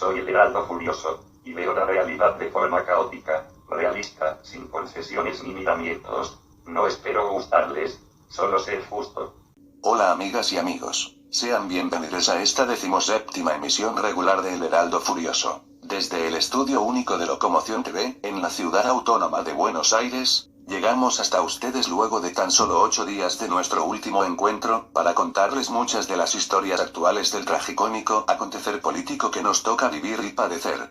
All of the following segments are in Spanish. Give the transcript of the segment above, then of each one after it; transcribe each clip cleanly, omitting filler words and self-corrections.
Soy el Heraldo Furioso, y veo la realidad de forma caótica, realista, sin concesiones ni miramientos. No espero gustarles, solo ser justo. Hola amigas y amigos, sean bienvenidos a esta 17ª emisión regular de El Heraldo Furioso, desde el Estudio Único de Locomoción TV, en la ciudad autónoma de Buenos Aires. Llegamos hasta ustedes luego de tan solo 8 días de nuestro último encuentro, para contarles muchas de las historias actuales del tragicómico acontecer político que nos toca vivir y padecer.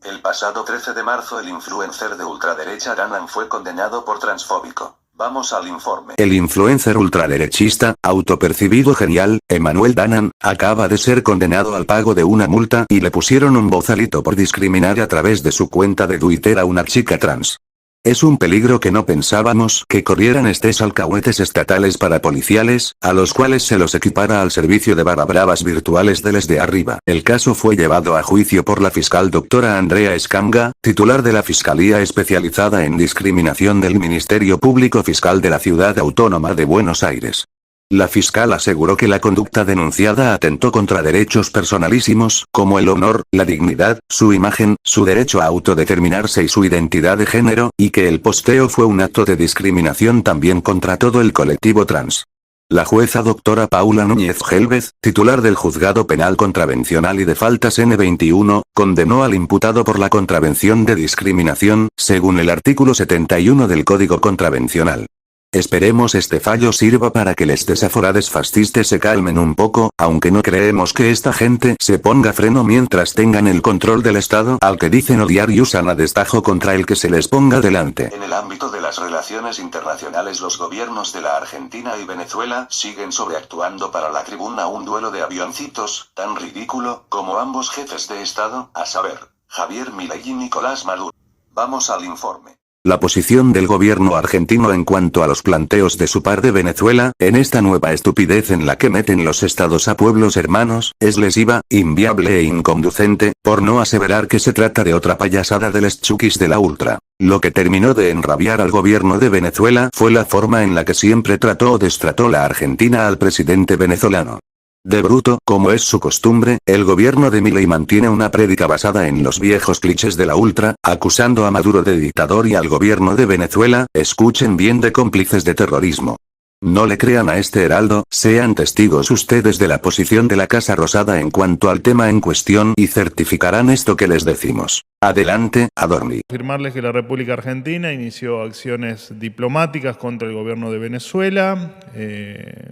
El pasado 13 de marzo el influencer de ultraderecha Danan fue condenado por transfóbico. Vamos al informe. El influencer ultraderechista, autopercibido genial, Emmanuel Danan, acaba de ser condenado al pago de una multa y le pusieron un bozalito por discriminar a través de su cuenta de Twitter a una chica trans. Es un peligro que no pensábamos que corrieran estos alcahuetes estatales parapoliciales, a los cuales se los equipara al servicio de barra bravas virtuales de les de arriba. El caso fue llevado a juicio por la fiscal doctora Andrea Escanga, titular de la Fiscalía Especializada en Discriminación del Ministerio Público Fiscal de la Ciudad Autónoma de Buenos Aires. La fiscal aseguró que la conducta denunciada atentó contra derechos personalísimos, como el honor, la dignidad, su imagen, su derecho a autodeterminarse y su identidad de género, y que el posteo fue un acto de discriminación también contra todo el colectivo trans. La jueza doctora Paula Núñez Gélvez, titular del Juzgado Penal Contravencional y de Faltas N21, condenó al imputado por la contravención de discriminación, según el artículo 71 del Código Contravencional. Esperemos este fallo sirva para que les desaforades fascistes se calmen un poco, aunque no creemos que esta gente se ponga freno mientras tengan el control del Estado al que dicen odiar y usan a destajo contra el que se les ponga delante. En el ámbito de las relaciones internacionales, los gobiernos de la Argentina y Venezuela siguen sobreactuando para la tribuna un duelo de avioncitos, tan ridículo como ambos jefes de Estado, a saber, Javier Milei y Nicolás Maduro. Vamos al informe. La posición del gobierno argentino en cuanto a los planteos de su par de Venezuela, en esta nueva estupidez en la que meten los estados a pueblos hermanos, es lesiva, inviable e inconducente, por no aseverar que se trata de otra payasada de les chukis de la ultra. Lo que terminó de enrabiar al gobierno de Venezuela fue la forma en la que siempre trató o destrató la Argentina al presidente venezolano. De bruto, como es su costumbre, el gobierno de Milei mantiene una prédica basada en los viejos clichés de la ultra, acusando a Maduro de dictador y al gobierno de Venezuela, escuchen bien, de cómplices de terrorismo. No le crean a este heraldo, sean testigos ustedes de la posición de la Casa Rosada en cuanto al tema en cuestión y certificarán esto que les decimos. Adelante, Adorni. Afirmarles que la República Argentina inició acciones diplomáticas contra el gobierno de Venezuela,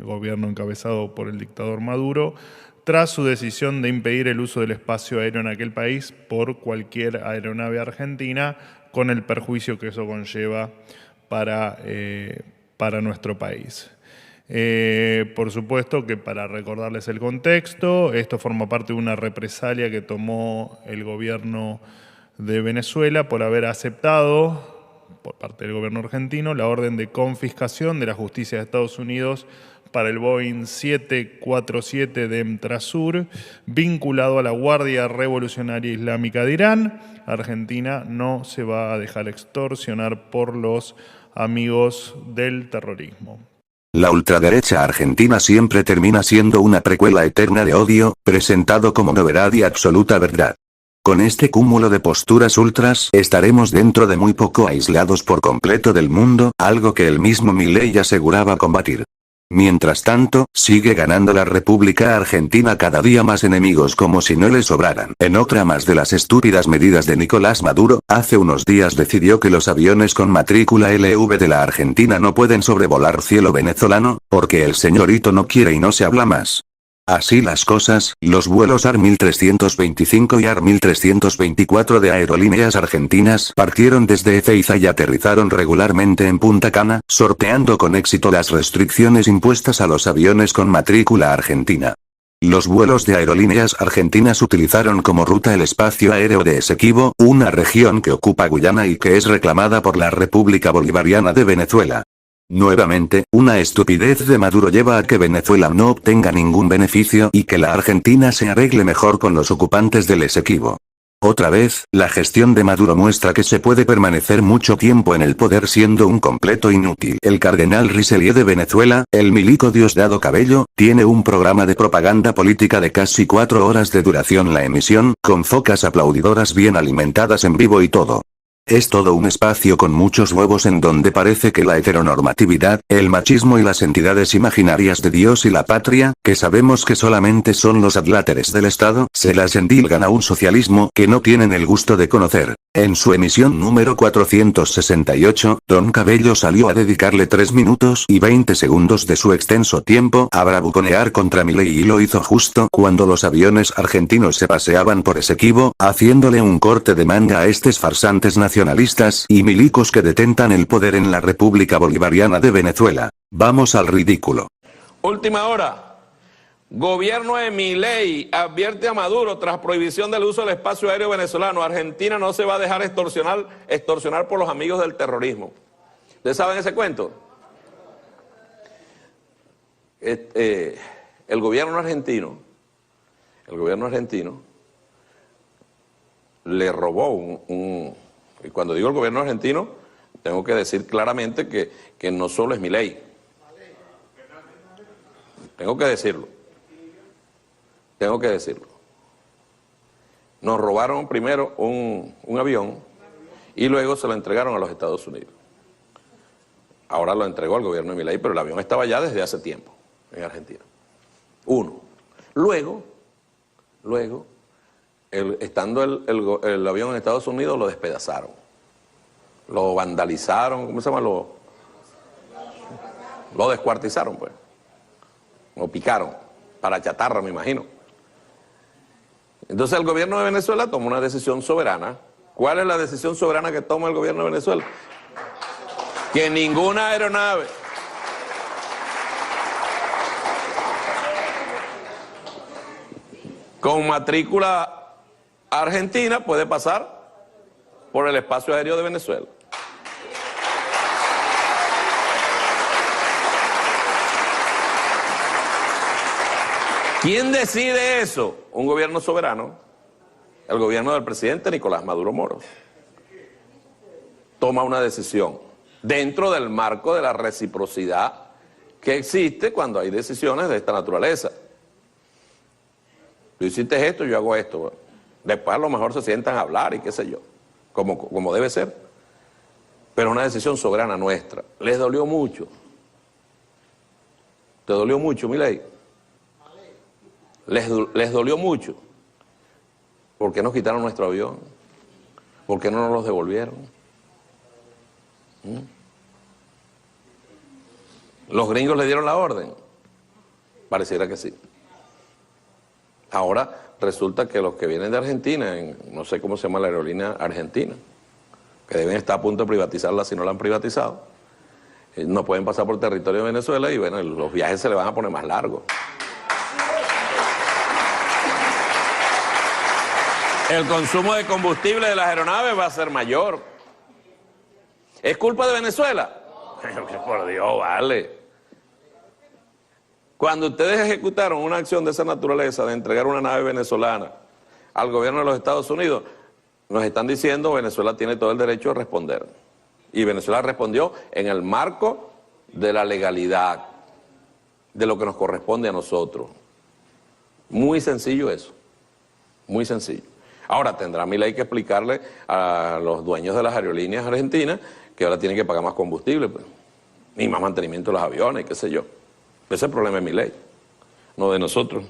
gobierno encabezado por el dictador Maduro, tras su decisión de impedir el uso del espacio aéreo en aquel país por cualquier aeronave argentina, con el perjuicio que eso conlleva para nuestro país. Por supuesto que, para recordarles el contexto, esto forma parte de una represalia que tomó el gobierno de Venezuela por haber aceptado, por parte del gobierno argentino, la orden de confiscación de la justicia de Estados Unidos para el Boeing 747 de Emtrasur, vinculado a la Guardia Revolucionaria Islámica de Irán. Argentina no se va a dejar extorsionar por los amigos del terrorismo. La ultraderecha argentina siempre termina siendo una precuela eterna de odio, presentado como novedad y absoluta verdad. Con este cúmulo de posturas ultras, estaremos dentro de muy poco aislados por completo del mundo, algo que el mismo Milei aseguraba combatir. Mientras tanto, sigue ganando la República Argentina cada día más enemigos como si no le sobraran. En otra más de las estúpidas medidas de Nicolás Maduro, hace unos días decidió que los aviones con matrícula LV de la Argentina no pueden sobrevolar cielo venezolano, porque el señorito no quiere y no se habla más. Así las cosas, los vuelos AR-1325 y AR-1324 de Aerolíneas Argentinas partieron desde Ezeiza y aterrizaron regularmente en Punta Cana, sorteando con éxito las restricciones impuestas a los aviones con matrícula argentina. Los vuelos de Aerolíneas Argentinas utilizaron como ruta el espacio aéreo de Esequibo, una región que ocupa Guyana y que es reclamada por la República Bolivariana de Venezuela. Nuevamente, una estupidez de Maduro lleva a que Venezuela no obtenga ningún beneficio y que la Argentina se arregle mejor con los ocupantes del Esequibo. Otra vez, la gestión de Maduro muestra que se puede permanecer mucho tiempo en el poder siendo un completo inútil. El cardenal Richelieu de Venezuela, el milico Diosdado Cabello, tiene un programa de propaganda política de casi 4 horas de duración la emisión, con focas aplaudidoras bien alimentadas en vivo y todo. Es todo un espacio con muchos huevos en donde parece que la heteronormatividad, el machismo y las entidades imaginarias de Dios y la patria, que sabemos que solamente son los adláteres del Estado, se las endilgan a un socialismo que no tienen el gusto de conocer. En su emisión número 468, Don Cabello salió a dedicarle 3 minutos y 20 segundos de su extenso tiempo a bravuconear contra Milei y lo hizo justo cuando los aviones argentinos se paseaban por Esequibo, haciéndole un corte de manga a estos farsantes nacionalistas y milicos que detentan el poder en la República Bolivariana de Venezuela. Vamos al ridículo. Última hora. Gobierno de Milei advierte a Maduro tras prohibición del uso del espacio aéreo venezolano. Argentina no se va a dejar extorsionar por los amigos del terrorismo. ¿Ustedes saben ese cuento? El gobierno argentino le robó y cuando digo el gobierno argentino, tengo que decir claramente que no solo es Milei. Tengo que decirlo. Nos robaron primero un avión y luego se lo entregaron a los Estados Unidos. Ahora lo entregó al gobierno de Milei, pero el avión estaba ya desde hace tiempo en Argentina. Uno. Luego, estando el avión en Estados Unidos, lo despedazaron. Lo vandalizaron, ¿cómo se llama? Lo descuartizaron, pues. Lo picaron, para chatarra, me imagino. Entonces el gobierno de Venezuela tomó una decisión soberana. ¿Cuál es la decisión soberana que toma el gobierno de Venezuela? Que ninguna aeronave con matrícula argentina puede pasar por el espacio aéreo de Venezuela. ¿Quién decide eso? Un gobierno soberano, el gobierno del presidente Nicolás Maduro Moros. Toma una decisión dentro del marco de la reciprocidad que existe cuando hay decisiones de esta naturaleza. Tú hiciste esto, yo hago esto. Después a lo mejor se sientan a hablar y qué sé yo, como debe ser. Pero una decisión soberana nuestra. Les dolió mucho. ¿Te dolió mucho, Milei? Les dolió mucho. ¿Por qué nos quitaron nuestro avión? ¿Por qué no nos los devolvieron? ¿Los gringos le dieron la orden? Pareciera que sí. Ahora resulta que los que vienen de Argentina, no sé cómo se llama la aerolínea argentina, que deben estar a punto de privatizarla si no la han privatizado, no pueden pasar por territorio de Venezuela y bueno, los viajes se le van a poner más largos. El consumo de combustible de las aeronaves va a ser mayor. ¿Es culpa de Venezuela? Por Dios, vale. Cuando ustedes ejecutaron una acción de esa naturaleza, de entregar una nave venezolana al gobierno de los Estados Unidos, nos están diciendo que Venezuela tiene todo el derecho a responder. Y Venezuela respondió en el marco de la legalidad, de lo que nos corresponde a nosotros. Muy sencillo eso, muy sencillo. Ahora tendrá Milei que explicarle a los dueños de las aerolíneas argentinas que ahora tienen que pagar más combustible, pues, y más mantenimiento de los aviones, qué sé yo. Ese es el problema de Milei, no de nosotros.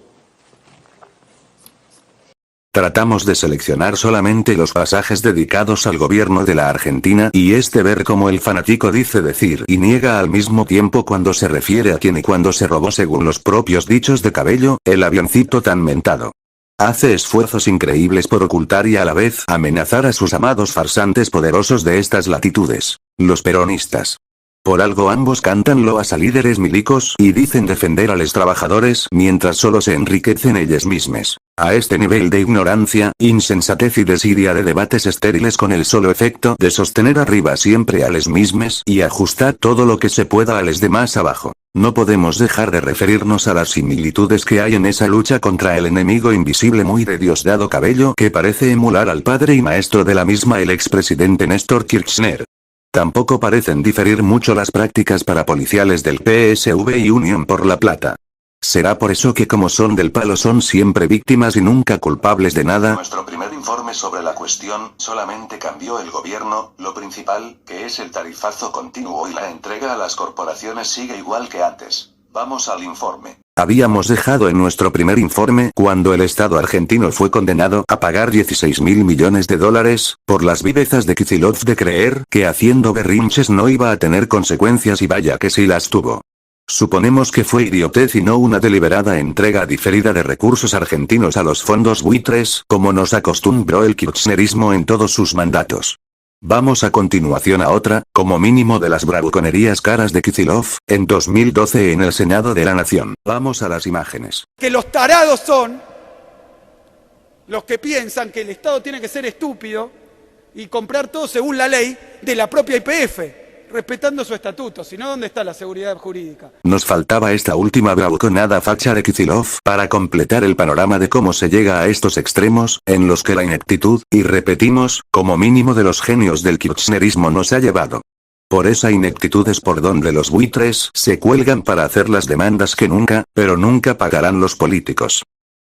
Tratamos de seleccionar solamente los pasajes dedicados al gobierno de la Argentina y ver cómo el fanático dice decir y niega al mismo tiempo cuando se refiere a quien y cuando se robó, según los propios dichos de Cabello, el avioncito tan mentado. Hace esfuerzos increíbles por ocultar y a la vez amenazar a sus amados farsantes poderosos de estas latitudes, los peronistas. Por algo ambos cantan loas a líderes milicos y dicen defender a los trabajadores mientras solo se enriquecen ellos mismos. A este nivel de ignorancia, insensatez y desidia de debates estériles con el solo efecto de sostener arriba siempre a les mismos y ajustar todo lo que se pueda a les demás abajo. No podemos dejar de referirnos a las similitudes que hay en esa lucha contra el enemigo invisible muy de Diosdado Cabello que parece emular al padre y maestro de la misma el expresidente Néstor Kirchner. Tampoco parecen diferir mucho las prácticas parapoliciales del PSV y Unión por la Plata. ¿Será por eso que como son del palo son siempre víctimas y nunca culpables de nada? Nuestro primer informe sobre la cuestión solamente cambió el gobierno, lo principal, que es el tarifazo continuo y la entrega a las corporaciones sigue igual que antes. Vamos al informe. Habíamos dejado en nuestro primer informe cuando el Estado argentino fue condenado a pagar 16.000 millones de dólares, por las vivezas de Kicillof de creer que haciendo berrinches no iba a tener consecuencias y vaya que sí las tuvo. Suponemos que fue idiotez y no una deliberada entrega diferida de recursos argentinos a los fondos buitres, como nos acostumbró el kirchnerismo en todos sus mandatos. Vamos a continuación a otra, como mínimo de las bravuconerías caras de Kicillof, en 2012 en el Senado de la Nación. Vamos a las imágenes. Que los tarados son los que piensan que el Estado tiene que ser estúpido y comprar todo según la ley de la propia YPF, respetando su estatuto, si no, ¿dónde está la seguridad jurídica? Nos faltaba esta última bravuconada facha de Kicillof para completar el panorama de cómo se llega a estos extremos, en los que la ineptitud, y repetimos, como mínimo de los genios del kirchnerismo nos ha llevado. Por esa ineptitud es por donde los buitres se cuelgan para hacer las demandas que nunca, pero nunca pagarán los políticos.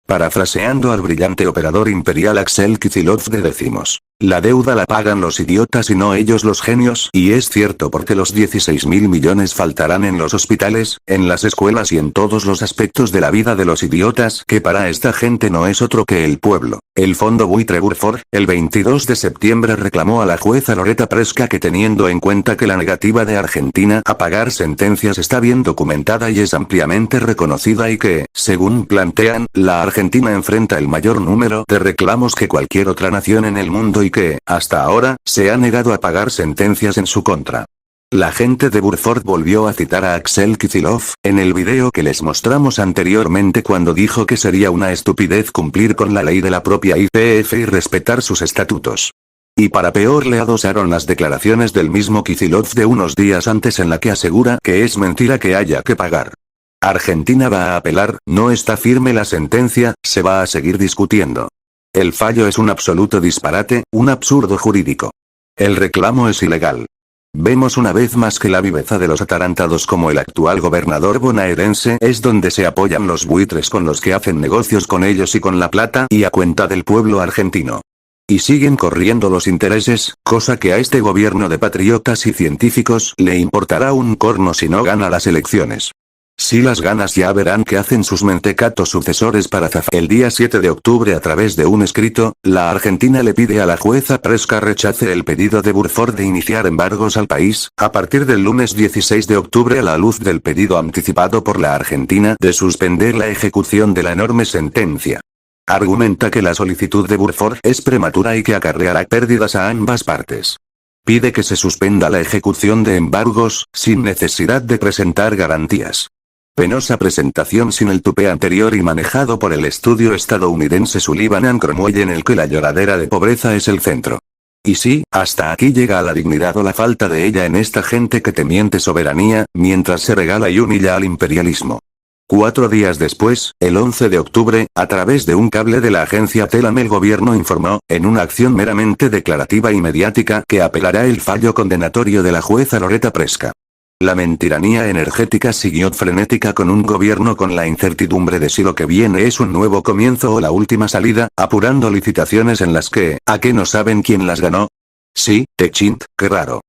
Parafraseando al brillante operador imperial Axel Kicillof de decimos, la deuda la pagan los idiotas y no ellos los genios, y es cierto porque los 16.000 millones faltarán en los hospitales, en las escuelas y en todos los aspectos de la vida de los idiotas, que para esta gente no es otro que el pueblo. El fondo buitre Burford, el 22 de septiembre reclamó a la jueza Loretta Presca que teniendo en cuenta que la negativa de Argentina a pagar sentencias está bien documentada y es ampliamente reconocida y que, según plantean, la Argentina enfrenta el mayor número de reclamos que cualquier otra nación en el mundo y que, hasta ahora, se ha negado a pagar sentencias en su contra. La gente de Burford volvió a citar a Axel Kicillof, en el video que les mostramos anteriormente cuando dijo que sería una estupidez cumplir con la ley de la propia YPF y respetar sus estatutos. Y para peor le adosaron las declaraciones del mismo Kicillof de unos días antes en la que asegura que es mentira que haya que pagar. Argentina va a apelar, no está firme la sentencia, se va a seguir discutiendo. El fallo es un absoluto disparate, un absurdo jurídico. El reclamo es ilegal. Vemos una vez más que la viveza de los atarantados como el actual gobernador bonaerense es donde se apoyan los buitres con los que hacen negocios con ellos y con la plata y a cuenta del pueblo argentino. Y siguen corriendo los intereses, cosa que a este gobierno de patriotas y científicos le importará un corno si no gana las elecciones. Si las ganas ya verán qué hacen sus mentecatos sucesores para zafar. El día 7 de octubre a través de un escrito, la Argentina le pide a la jueza Presca rechace el pedido de Burford de iniciar embargos al país, a partir del lunes 16 de octubre a la luz del pedido anticipado por la Argentina de suspender la ejecución de la enorme sentencia. Argumenta que la solicitud de Burford es prematura y que acarreará pérdidas a ambas partes. Pide que se suspenda la ejecución de embargos, sin necesidad de presentar garantías. Penosa presentación sin el tupé anterior y manejado por el estudio estadounidense Sullivan & Cromwell en el que la lloradera de pobreza es el centro. Y sí, hasta aquí llega la dignidad o la falta de ella en esta gente que te miente soberanía, mientras se regala y humilla al imperialismo. 4 días después, el 11 de octubre, a través de un cable de la agencia Telam el gobierno informó, en una acción meramente declarativa y mediática, que apelará el fallo condenatorio de la jueza Loretta Presca. La mentiranía energética siguió frenética con un gobierno con la incertidumbre de si lo que viene es un nuevo comienzo o la última salida, apurando licitaciones en las que, ¿a qué no saben quién las ganó? Sí, Techint, qué raro.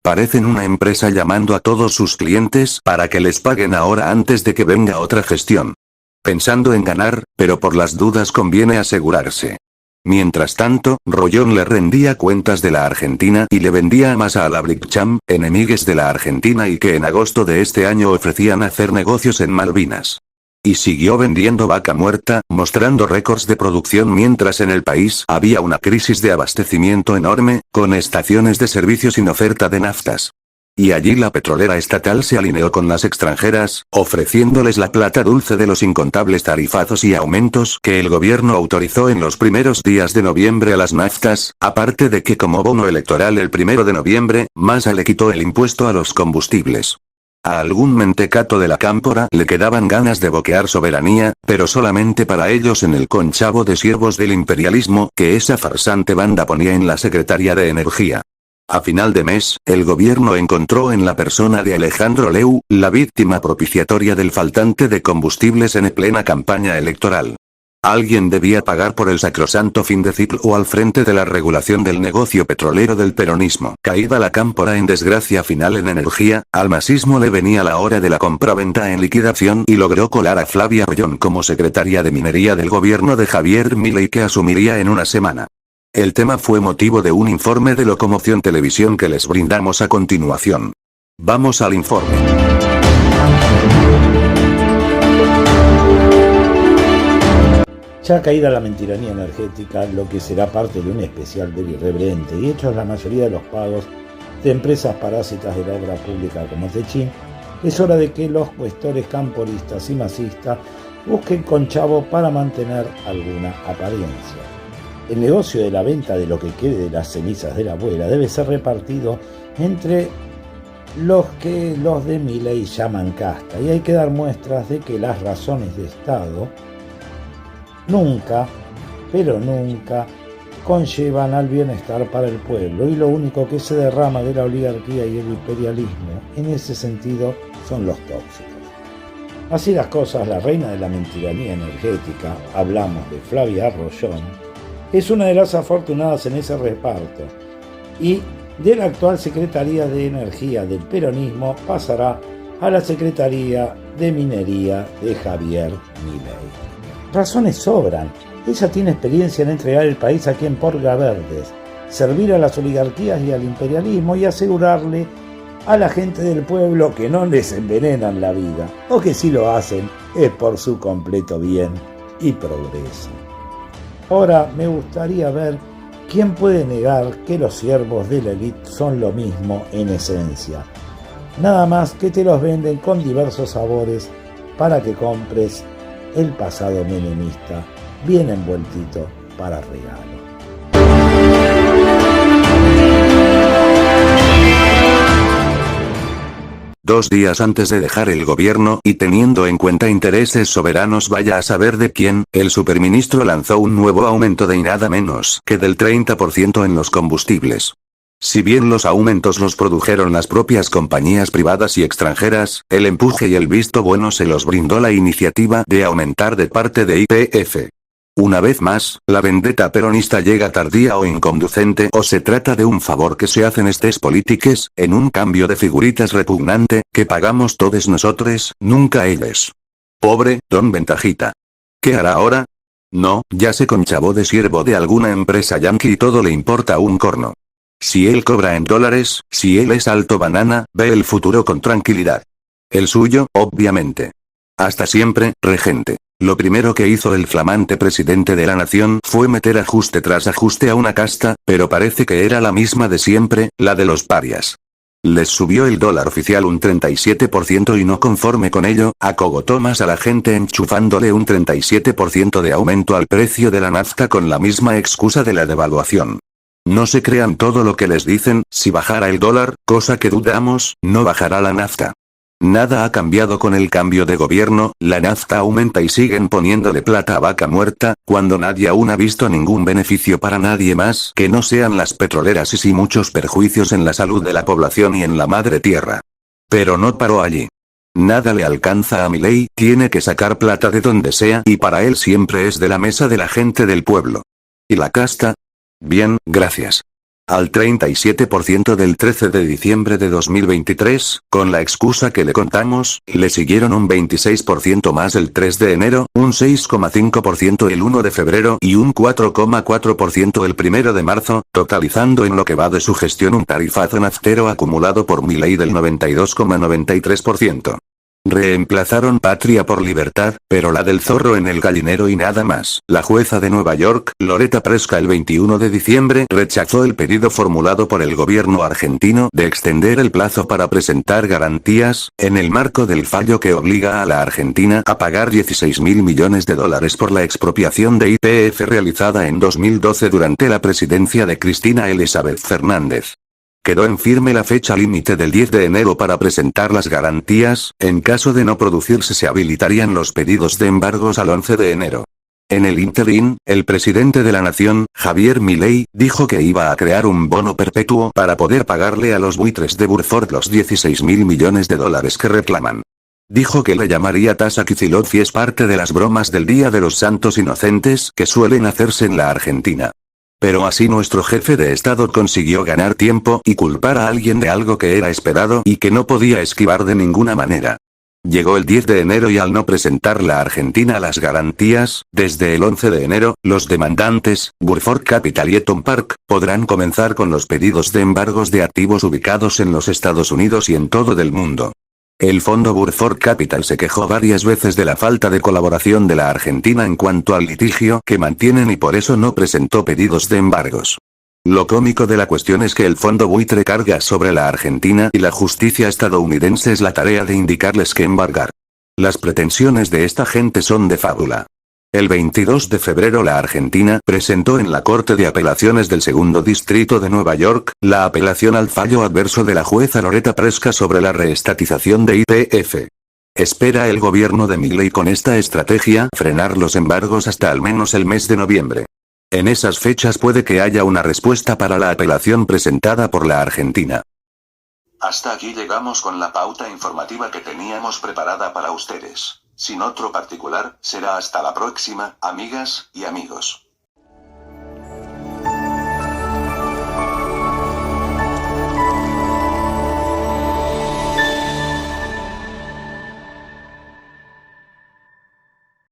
Parecen una empresa llamando a todos sus clientes para que les paguen ahora antes de que venga otra gestión. Pensando en ganar, pero por las dudas conviene asegurarse. Mientras tanto, Rollón le rendía cuentas de la Argentina y le vendía a Massa a la Brickcham, enemigues de la Argentina y que en agosto de este año ofrecían hacer negocios en Malvinas. Y siguió vendiendo vaca muerta, mostrando récords de producción mientras en el país había una crisis de abastecimiento enorme, con estaciones de servicio sin oferta de naftas. Y allí la petrolera estatal se alineó con las extranjeras, ofreciéndoles la plata dulce de los incontables tarifazos y aumentos que el gobierno autorizó en los primeros días de noviembre a las naftas, aparte de que como bono electoral el 1 de noviembre, Massa le quitó el impuesto a los combustibles. A algún mentecato de la cámpora le quedaban ganas de boquear soberanía, pero solamente para ellos en el conchavo de siervos del imperialismo que esa farsante banda ponía en la Secretaría de Energía. A final de mes, el gobierno encontró en la persona de Alejandro Leu, la víctima propiciatoria del faltante de combustibles en plena campaña electoral. Alguien debía pagar por el sacrosanto fin de ciclo al frente de la regulación del negocio petrolero del peronismo. Caída la cámpora en desgracia final en energía, al masismo le venía la hora de la compraventa en liquidación y logró colar a Flavia Rollón como secretaria de minería del gobierno de Javier Milei que asumiría en una semana. El tema fue motivo de un informe de Locomoción Televisión que les brindamos a continuación. Vamos al informe. Ya caída la mentiranía energética, lo que será parte de un especial del irreverente y hechos la mayoría de los pagos de empresas parásitas de la obra pública como Techín, es hora de que los cuestores camporistas y masistas busquen conchavo para mantener alguna apariencia. El negocio de la venta de lo que quede de las cenizas de la abuela debe ser repartido entre los que los de Milei llaman casta, y hay que dar muestras de que las razones de Estado nunca, pero nunca, conllevan al bienestar para el pueblo, y lo único que se derrama de la oligarquía y el imperialismo en ese sentido son los tóxicos. Así las cosas, la reina de la mentiranía energética, hablamos de Flavia Rollón, es una de las afortunadas en ese reparto, y de la actual Secretaría de Energía del peronismo pasará a la Secretaría de Minería de Javier Milei. Razones sobran. Ella tiene experiencia en entregar el país a quien porga verdes, servir a las oligarquías y al imperialismo y asegurarle a la gente del pueblo que no les envenenan la vida, o que si lo hacen es por su completo bien y progreso. Ahora me gustaría ver quién puede negar que los siervos de la élite son lo mismo en esencia. Nada más que te los venden con diversos sabores para que compres el pasado menemista bien envueltito para regalo. 2 días antes de dejar el gobierno y teniendo en cuenta intereses soberanos vaya a saber de quién, el superministro lanzó un nuevo aumento de nada menos que del 30% en los combustibles. Si bien los aumentos los produjeron las propias compañías privadas y extranjeras, el empuje y el visto bueno se los brindó la iniciativa de aumentar de parte de YPF. Una vez más, la vendetta peronista llega tardía o inconducente o se trata de un favor que se hacen estes polítiques, en un cambio de figuritas repugnante, que pagamos todos nosotros, nunca ellos. Pobre, don Ventajita. ¿Qué hará ahora? No, ya se conchavó de siervo de alguna empresa yanqui y todo le importa un corno. Si él cobra en dólares, si él es alto banana, ve el futuro con tranquilidad. El suyo, obviamente. Hasta siempre, regente. Lo primero que hizo el flamante presidente de la nación fue meter ajuste tras ajuste a una casta, pero parece que era la misma de siempre, la de los parias. Les subió el dólar oficial un 37% y no conforme con ello, acogotó más a la gente enchufándole un 37% de aumento al precio de la nafta con la misma excusa de la devaluación. No se crean todo lo que les dicen, si bajara el dólar, cosa que dudamos, no bajará la nafta. Nada ha cambiado con el cambio de gobierno, la nafta aumenta y siguen poniéndole plata a vaca muerta, cuando nadie aún ha visto ningún beneficio para nadie más que no sean las petroleras y sí muchos perjuicios en la salud de la población y en la madre tierra. Pero no paró allí. Nada le alcanza a Milei, tiene que sacar plata de donde sea y para él siempre es de la mesa de la gente del pueblo. ¿Y la casta? Bien, gracias. Al 37% del 13 de diciembre de 2023, con la excusa que le contamos, le siguieron un 26% más el 3 de enero, un 6,5% el 1 de febrero y un 4,4% el 1 de marzo, totalizando en lo que va de su gestión un tarifazo naftero acumulado por Milei del 92,93%. Reemplazaron Patria por Libertad, pero la del zorro en el gallinero y nada más. La jueza de Nueva York, Loretta Preska el 21 de diciembre, rechazó el pedido formulado por el gobierno argentino de extender el plazo para presentar garantías, en el marco del fallo que obliga a la Argentina a pagar $16.000 millones por la expropiación de YPF realizada en 2012 durante la presidencia de Cristina Elizabeth Fernández. Quedó en firme la fecha límite del 10 de enero para presentar las garantías, en caso de no producirse se habilitarían los pedidos de embargos al 11 de enero. En el ínterin, el presidente de la nación, Javier Milei, dijo que iba a crear un bono perpetuo para poder pagarle a los buitres de Burford los 16.000 millones de dólares que reclaman. Dijo que le llamaría tasa Kicillof y es parte de las bromas del Día de los Santos Inocentes que suelen hacerse en la Argentina. Pero así nuestro jefe de Estado consiguió ganar tiempo y culpar a alguien de algo que era esperado y que no podía esquivar de ninguna manera. Llegó el 10 de enero y al no presentar la Argentina las garantías, desde el 11 de enero, los demandantes, Burford Capital y Eton Park, podrán comenzar con los pedidos de embargos de activos ubicados en los Estados Unidos y en todo el mundo. El fondo Burford Capital se quejó varias veces de la falta de colaboración de la Argentina en cuanto al litigio que mantienen y por eso no presentó pedidos de embargos. Lo cómico de la cuestión es que el fondo buitre carga sobre la Argentina y la justicia estadounidense es la tarea de indicarles que embargar. Las pretensiones de esta gente son de fábula. El 22 de febrero la Argentina presentó en la Corte de Apelaciones del Segundo Distrito de Nueva York, la apelación al fallo adverso de la jueza Loretta Preska sobre la reestatización de YPF. Espera el gobierno de Milei con esta estrategia frenar los embargos hasta al menos el mes de noviembre. En esas fechas puede que haya una respuesta para la apelación presentada por la Argentina. Hasta aquí llegamos con la pauta informativa que teníamos preparada para ustedes. Sin otro particular, será hasta la próxima, amigas y amigos.